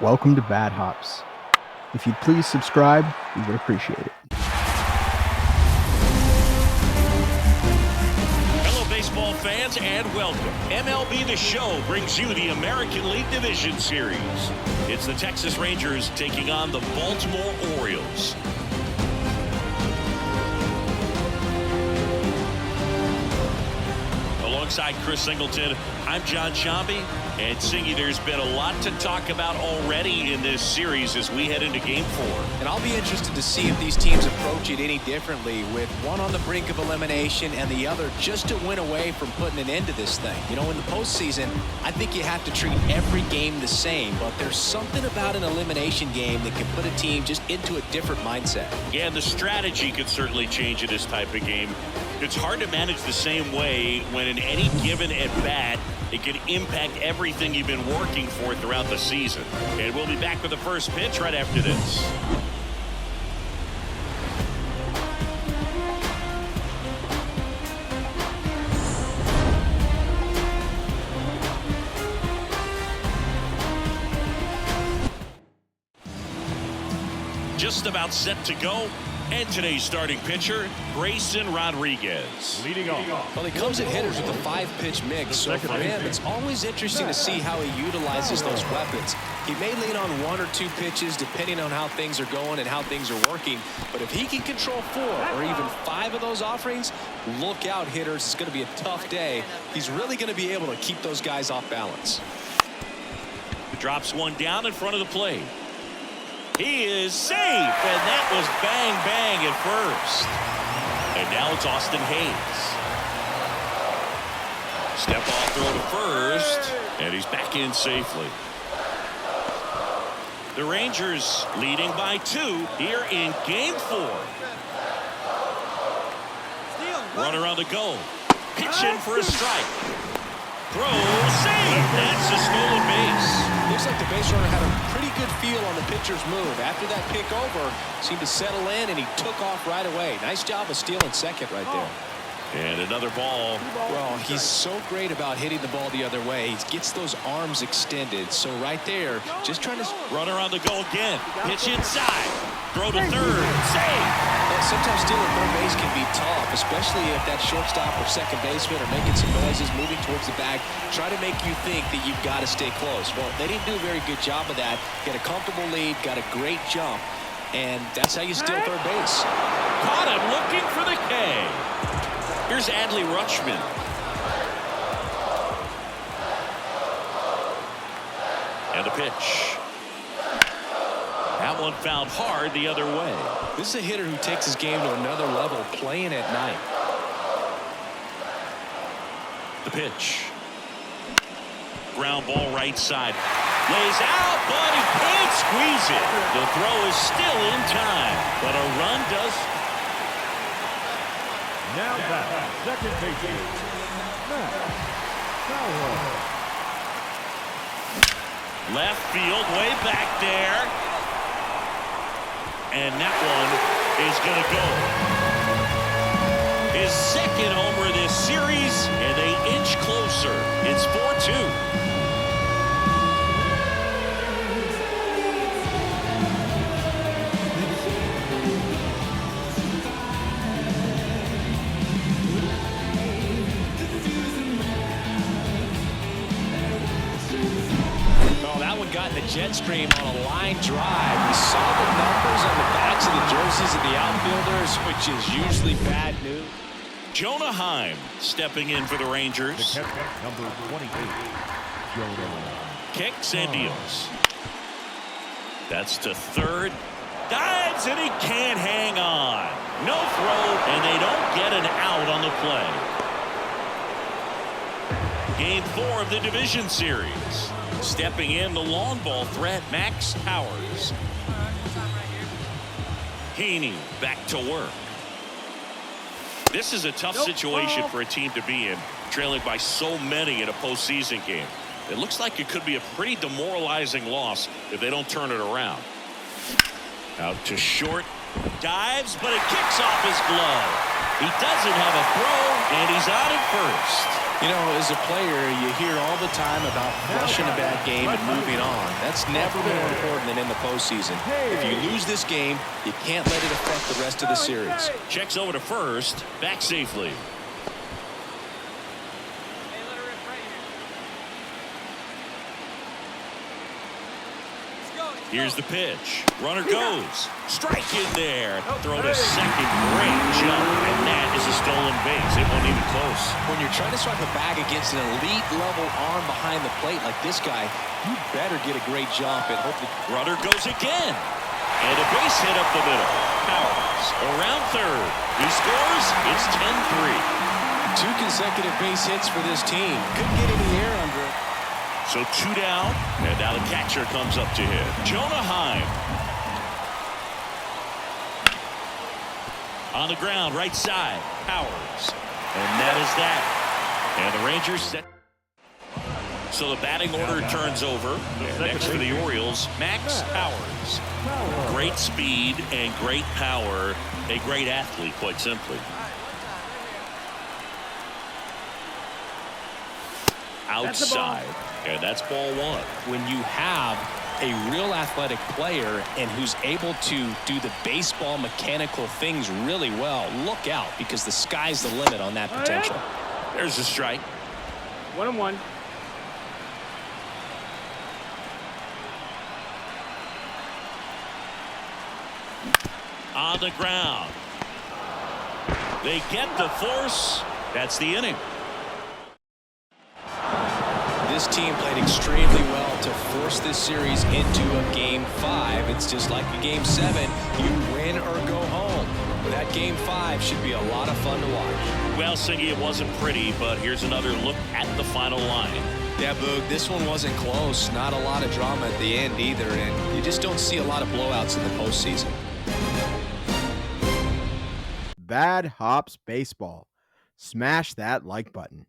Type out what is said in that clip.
Welcome to Bad Hops. If you'd please subscribe, we would appreciate it. Hello, baseball fans, and welcome. MLB The Show brings you the American League Division Series. It's the Texas Rangers taking on the Baltimore Orioles. Alongside Chris Singleton, I'm John Shambi. And Singy, there's been a lot to talk about already in this series as we head into Game 4. And I'll be interested to see if these teams approach it any differently, with one on the brink of elimination and the other just to win away from putting an end to this thing. You know, in the postseason, I think you have to treat every game the same, but there's something about an elimination game that can put a team just into a different mindset. Yeah, and the strategy could certainly change in this type of game. It's hard to manage the same way when in any given at-bat, it can impact everything you've been working for throughout the season. And we'll be back with the first pitch right after this. Just about set to go. And today's starting pitcher, Grayson Rodriguez. Leading off. Well, he comes at hitters with a 5-pitch mix, so for him, it's always interesting to see how he utilizes those weapons. He may lean on 1 or 2 pitches depending on how things are going and how things are working, but if he can control 4 or even 5 of those offerings, look out, hitters. It's going to be a tough day. He's really going to be able to keep those guys off balance. Drops one down in front of the plate. He is safe, and that was bang, bang at first. And now it's Austin Hayes. Step off throw to first, and he's back in safely. The Rangers leading by 2 here in Game 4. Runner on the go. Pitch in for a strike. Throw, save. That's a stolen base. Looks like the base runner had a pretty good feel on the pitcher's move. After that pick over, seemed to settle in, and he took off right away. Nice job of stealing second right there. And another ball. Well, he's so great about hitting the ball the other way. He gets those arms extended. So right there, just trying to... Runner on the go again. Pitch inside. Throw to third. Save. Well, sometimes stealing third base can be tough, especially if that shortstop or second baseman are making some noises, moving towards the bag, try to make you think that you've got to stay close. Well, they didn't do a very good job of that. Get a comfortable lead, got a great jump, and that's how you steal third base. Caught him looking for the K. Here's Adley Rutschman. And a pitch. That one found hard the other way. This is a hitter who takes his game to another level, playing at night. The pitch. Ground ball right side. Lays out, but he can't squeeze it. The throw is still in time, but a run does. Now back, second baseman, Matt Sauer. Left field, way back there. And that one is going to go. His second homer this series, and they inch closer. It's 4-2. Got in the jet stream on a line drive. We saw the numbers on the backs of the jerseys of the outfielders, which is usually bad news. Jonah Heim stepping in for the Rangers. Number 28, Jonah. Kicks and deals. That's to third. Dives, and he can't hang on. No throw, and they don't get an out on the play. Game 4 of the division series. Stepping in, the long ball threat, Max Powers. Heaney back to work. This is a tough situation for a team to be in, trailing by so many in a postseason game. It looks like it could be a pretty demoralizing loss if they don't turn it around. Out to short. Dives, but it kicks off his glove. He doesn't have a throw, and he's out at first. You know, as a player, you hear all the time about flushing a bad game and moving on. That's never more important than in the postseason. If you lose this game, you can't let it affect the rest of the series. Checks over to first, back safely. Here's the pitch. Runner goes. Strike in there. Throw to second. Great jump. And that is a stolen base. It wasn't even close. When you're trying to swipe a bag against an elite level arm behind the plate like this guy, you better get a great jump and hope the runner goes again. And a base hit up the middle. Powers around third. He scores. It's 10-3. 2 consecutive base hits for this team. Couldn't get any air under it. So 2 down, and now the catcher comes up to hit. Jonah Heim. On the ground, right side, Powers. And that is that. And the Rangers set. So the batting order turns over. And next for the Orioles, Max Powers. Great speed and great power. A great athlete, quite simply. Outside. And that's ball 1. When you have a real athletic player and who's able to do the baseball mechanical things really well, look out, because the sky's the limit on that potential. There's a strike. 1-1. On the ground. They get the force. That's the inning. This team played extremely well to force this series into a Game 5. It's just like a Game 7. You win or go home. That Game 5 should be a lot of fun to watch. Well, Singy, it wasn't pretty, but here's another look at the final line. Yeah, Boog, this one wasn't close. Not a lot of drama at the end either, and you just don't see a lot of blowouts in the postseason. Bad Hops Baseball. Smash that like button.